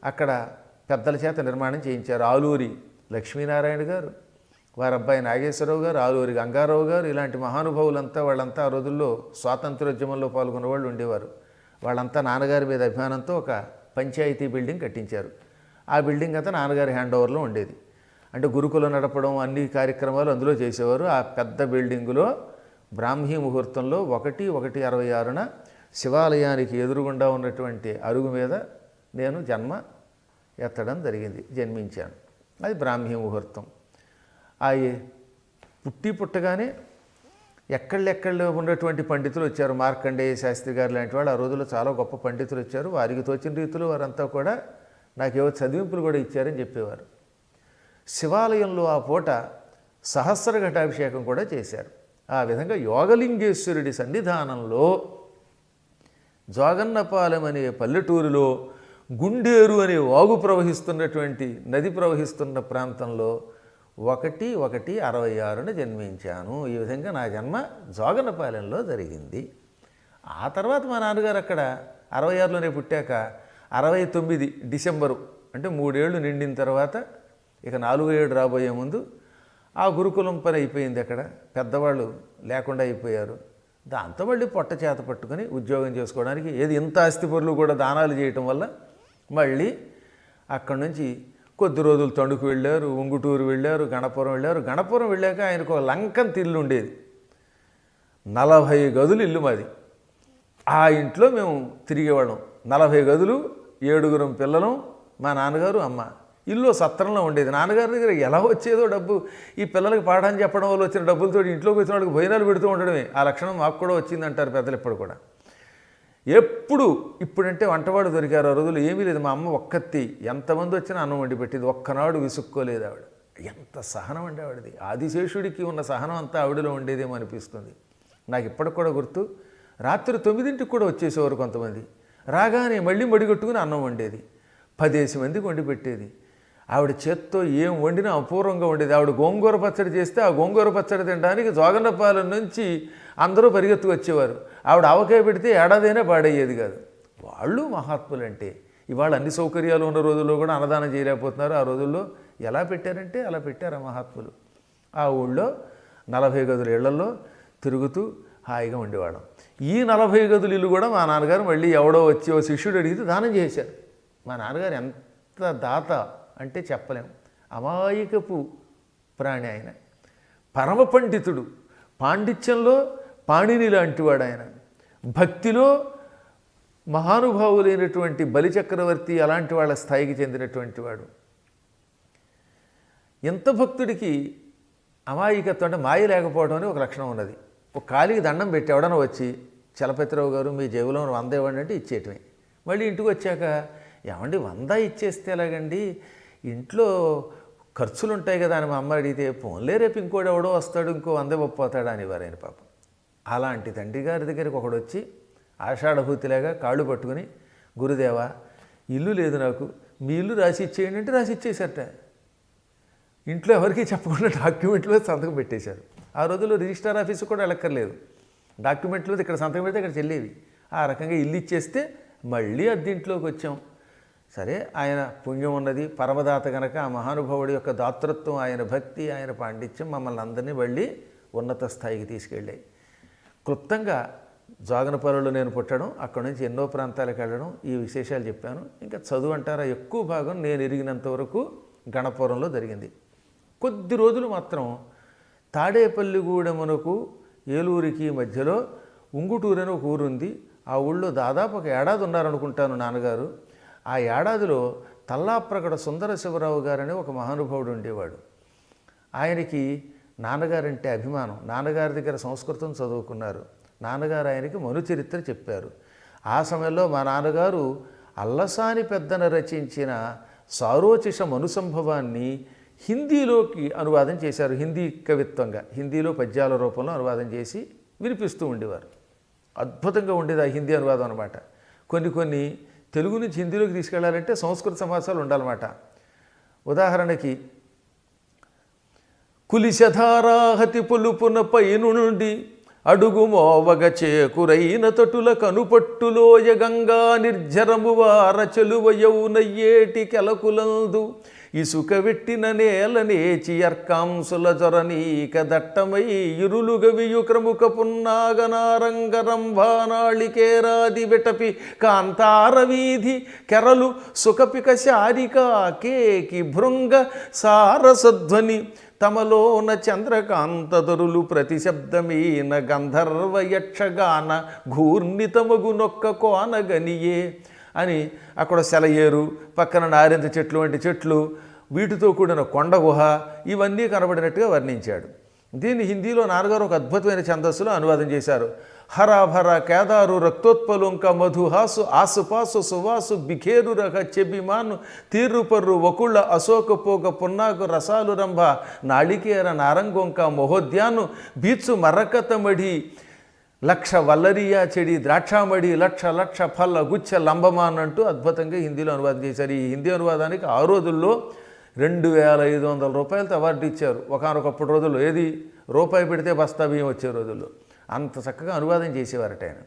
అక్కడ పెద్దల చేత నిర్మాణం చేయించారు. ఆలూరి లక్ష్మీనారాయణ గారు, వారి అబ్బాయి నాగేశ్వరరావు గారు, ఆలూరి గంగారావు గారు, ఇలాంటి మహానుభావులంతా వాళ్ళంతా ఆ రోజుల్లో స్వాతంత్రోద్యమంలో పాల్గొన్న వాళ్ళు ఉండేవారు. వాళ్ళంతా నాన్నగారి మీద అభిమానంతో ఒక పంచాయతీ బిల్డింగ్ కట్టించారు. ఆ బిల్డింగ్ అంతా నాన్నగారి హ్యాండ్ ఓవర్లో ఉండేది. అంటే గురుకులం నడపడం అన్ని కార్యక్రమాలు అందులో చేసేవారు. ఆ పెద్ద బిల్డింగులో బ్రాహ్మీ ముహూర్తంలో 1/1/66న శివాలయానికి ఎదురుగుండా ఉన్నటువంటి అరుగు మీద నేను జన్మ ఎత్తడం జరిగింది, జన్మించాను. అది బ్రాహ్మీ ముహూర్తం. ఆ పుట్టగానే ఎక్కడెక్కడ ఉన్నటువంటి పండితులు వచ్చారు. మార్కండేయ శాస్త్రి గారు లాంటి వాళ్ళు ఆ రోజుల్లో చాలా గొప్ప పండితులు వచ్చారు. వారికి తోచిన రీతిలో వారంతా కూడా నాకేవో చదివింపులు కూడా ఇచ్చారని చెప్పేవారు. శివాలయంలో ఆ పూట సహస్ర ఘటాభిషేకం కూడా చేశారు. ఆ విధంగా యోగలింగేశ్వరుడి సన్నిధానంలో జోగన్నపాలెం అనే పల్లెటూరులో గుండేరు అనే వాగు ప్రవహిస్తున్నటువంటి నది ప్రవహిస్తున్న ప్రాంతంలో 1/1/66న జన్మించాను. ఈ విధంగా నా జన్మ జోగన్నపాలెంలో జరిగింది. ఆ తర్వాత మా నాన్నగారు అక్కడ 66లోనే పుట్టాక 69 డిసెంబరు అంటే 3 ఏళ్ళు నిండిన తర్వాత ఇక 4వ ఏడు రాబోయే ముందు ఆ గురుకులం పని అయిపోయింది. అక్కడ పెద్దవాళ్ళు లేకుండా అయిపోయారు. దాంతో మళ్ళీ పొట్ట చేత పట్టుకొని ఉద్యోగం చేసుకోవడానికి ఏది ఇంత ఆస్తిపరులు కూడా దానాలు చేయటం వల్ల మళ్ళీ అక్కడి నుంచి కొద్ది రోజులు తణుకు వెళ్ళారు, ఉంగుటూరు వెళ్ళారు, గణపురం వెళ్ళారు. గణపురం వెళ్ళాక ఆయనకు ఒక లంకంత ఇల్లు ఉండేది. 40 గదులు ఇల్లు మాది. ఆ ఇంట్లో మేము తిరిగేవాళ్ళం. 40 గదులు, 7గురం పిల్లలం, మా నాన్నగారు, అమ్మ. ఇల్లు సత్రంలో ఉండేది. నాన్నగారి దగ్గర ఎలా వచ్చేదో డబ్బు, ఈ పిల్లలకి పాఠం చెప్పడం వల్ల వచ్చిన డబ్బులతో ఇంట్లోకి వచ్చిన వాళ్ళకి భోజనాలు పెడుతూ ఉండడమే. ఆ లక్షణం మాకు కూడా వచ్చిందంటారు పెద్దలు. ఇప్పుడు కూడా ఇప్పుడంటే వంటవాడు దొరికారు. ఆ రోజులు ఏమీ లేదు. మా అమ్మ ఒక్కత్తి ఎంతమంది వచ్చినా అన్నం వండి పెట్టింది. ఒక్కనాడు విసుక్కోలేదు ఆవిడ. ఎంత సహనం అండి ఆవిడది. ఆదిశేషుడికి ఉన్న సహనం అంతా ఆవిడలో ఉండేదేమో అనిపిస్తుంది. నాకు ఇప్పటికి కూడా గుర్తు. రాత్రి 9ంటికి కూడా వచ్చేసేవారు కొంతమంది. రాగానే మళ్ళీ మడిగొట్టుకుని అన్నం వండేది. 10 మందికి వండి పెట్టేది. ఆవిడ చేత్తో ఏం వండినా అపూర్వంగా ఉండేది. ఆవిడ గోంగూర పచ్చడి చేస్తే ఆ గోంగూర పచ్చడి తినడానికి జోగన్నపాలెం నుంచి అందరూ పరిగెత్తు వచ్చేవారు. ఆవిడ ఆవకాయ పెడితే ఏడాదైనా పాడయ్యేది కాదు. వాళ్ళు మహాత్ములు. అంటే ఇవాళ అన్ని సౌకర్యాలు ఉన్న రోజుల్లో కూడా అన్నదానం చేయలేకపోతున్నారు. ఆ రోజుల్లో ఎలా పెట్టారంటే అలా పెట్టారు ఆ మహాత్ములు. ఆ ఊళ్ళో 40 గదుల ఇళ్లలో తిరుగుతూ హాయిగా ఉండేవాళ్ళం. ఈ 40 గదుల ఇల్లు కూడా మా నాన్నగారు మళ్ళీ ఎవడో వచ్చి ఓ శిష్యుడు అడిగితే దానం చేశారు. మా నాన్నగారు ఎంత దాత అంటే చెప్పలేము. అమాయకపు ప్రాణి ఆయన. పరమ పండితుడు. పాండిత్యంలో పాణిని లాంటివాడు ఆయన. భక్తిలో మహానుభావులైనటువంటి బలిచక్రవర్తి అలాంటి వాళ్ళ స్థాయికి చెందినటువంటి వాడు. ఎంత భక్తుడికి అమాయకత్వం అంటే మాయ లేకపోవడం అని ఒక లక్షణం ఉన్నది. ఒక కాలికి దండం పెట్టి ఎవడన్నా వచ్చి చలపతిరావు గారు మీ జేబులో 100 ఇవ్వండి అంటే ఇచ్చేయటమే. మళ్ళీ ఇంటికి వచ్చాక ఏమండి 100 ఇచ్చేస్తే ఎలాగండి, ఇంట్లో ఖర్చులు ఉంటాయి కదా అని మా అమ్మ అడిగితే పోన్లే రేపు ఇంకోటి ఎవడో వస్తాడు ఇంకో 100 ఇవ్వకపోతాడా అనేవారు ఆయన పాపం. అలాంటి తండ్రి గారి దగ్గరికి ఒకడు వచ్చి ఆషాఢభూతిలాగా కాళ్ళు పట్టుకుని గురుదేవా ఇల్లు లేదు నాకు, మీ ఇల్లు రాసి ఇచ్చేయండి అంటే రాసి ఇచ్చేసట. ఇంట్లో ఎవరికీ చెప్పకుండా డాక్యుమెంట్లో సంతకం పెట్టేశారు. ఆ రోజుల్లో రిజిస్టర్ ఆఫీసు కూడా వెళ్ళక్కర్లేదు. డాక్యుమెంట్లో ఇక్కడ సంతకం పెడితే ఇక్కడ చెల్లేవి. ఆ రకంగా ఇల్లు ఇచ్చేస్తే మళ్ళీ అద్దెంట్లోకి వచ్చాం. సరే ఆయన పుణ్యం ఉన్నది, పరమదాత గనక ఆ మహానుభావుడి యొక్క దాతృత్వం, ఆయన భక్తి, ఆయన పాండిత్యం మమ్మల్ని అందరినీ మళ్ళీ ఉన్నత స్థాయికి తీసుకెళ్ళాయి. క్లుప్తంగా జోగనపాలెంలో నేను పుట్టడం, అక్కడి నుంచి ఎన్నో ప్రాంతాలకు వెళ్ళడం, ఈ విశేషాలు చెప్పాను. ఇంకా చదువు అంటారా ఎక్కువ భాగం నేను ఎరిగినంత వరకు గణపురంలో జరిగింది. కొద్ది రోజులు మాత్రం తాడేపల్లిగూడెమునకు ఏలూరికి మధ్యలో ఉంగుటూరు అని ఒక ఊరు ఉంది. ఆ ఊళ్ళో దాదాపు ఒక ఏడాది ఉన్నారనుకుంటాను నాన్నగారు. ఆ ఏడాదిలో తల్లాప్రగడ సుందర శివరావు గారని ఒక మహానుభావుడు ఉండేవాడు. ఆయనకి నాన్నగారంటే అభిమానం. నాన్నగారి దగ్గర సంస్కృతం చదువుకున్నారు. నాన్నగారు ఆయనకి మనుచరిత్ర చెప్పారు. ఆ సమయంలో మా నాన్నగారు అల్లసాని పెద్దన రచించిన సారోచిష మనుసంభవాన్ని హిందీలోకి అనువాదం చేశారు. హిందీ కవిత్వంగా హిందీలో పద్యాల రూపంలో అనువాదం చేసి వినిపిస్తూ ఉండేవారు. అద్భుతంగా ఉండేది ఆ హిందీ అనువాదం అనమాట. కొన్ని తెలుగు నుంచి హిందీలోకి తీసుకెళ్లాలంటే సంస్కృత సమాసాలు ఉండాలన్నమాట. ఉదాహరణకి కులిశధారాహతి పులుపున పై నుండి అడుగుమోవగ చేకురైన తటుల కనుపట్టులోయ గంగా నిర్జరము వార చెలువయౌనయ్యేటి కెలకులందు ఇసుక వెట్టిన నేలనేచి అర్కాంసుల జొరనీక దట్టమై ఇరులుగవియు క్రముక పున్నాగనారంగరంభానాళికేరాది విటపి కాంతార వీధి కెరలు సుఖపిక శారికా కేకి భృంగ సారసధ్వని తమలోన చంద్రకాంతదరులు ప్రతిశబ్దమీన గంధర్వ యక్షగాన ఘూర్ణితమగునొక్క కోనగనియే అని అక్కడ సెలయేరు, పక్కన నారింజ చెట్లు వంటి చెట్లు, వీటితో కూడిన కొండ గుహ ఇవన్నీ కనబడినట్టుగా వర్ణించాడు. దీన్ని హిందీలో నాన్నగారు ఒక అద్భుతమైన ఛందస్సులో అనువాదం చేశారు. హరాభర కేదారు రక్తోత్పలుంక మధుహాసు ఆసుపాసు సువాసు బిఖేరు రహ చెబిమాను తీరుపర్రు వకుళ్ళ అశోకపోగ పున్నాకు రసాలు రంభ నాళికేర నారంగొంక మహోద్యాను బీత్సు మరకతమడి లక్ష వల్లరియా చెడి ద్రాక్షామడి లక్ష లక్ష ఫల్ల గుచ్చ లంబమాన్ అంటూ అద్భుతంగా హిందీలో అనువాదం చేశారు. ఈ హిందీ అనువాదానికి ఆ రోజుల్లో 2500 రూపాయలతో అవార్డు ఇచ్చారు. ఒకనొకప్పుడు రోజుల్లో ఏది రూపాయి పెడితే బస్తా బియ్యం వచ్చే రోజుల్లో అంత చక్కగా అనువాదం చేసేవారట ఆయన.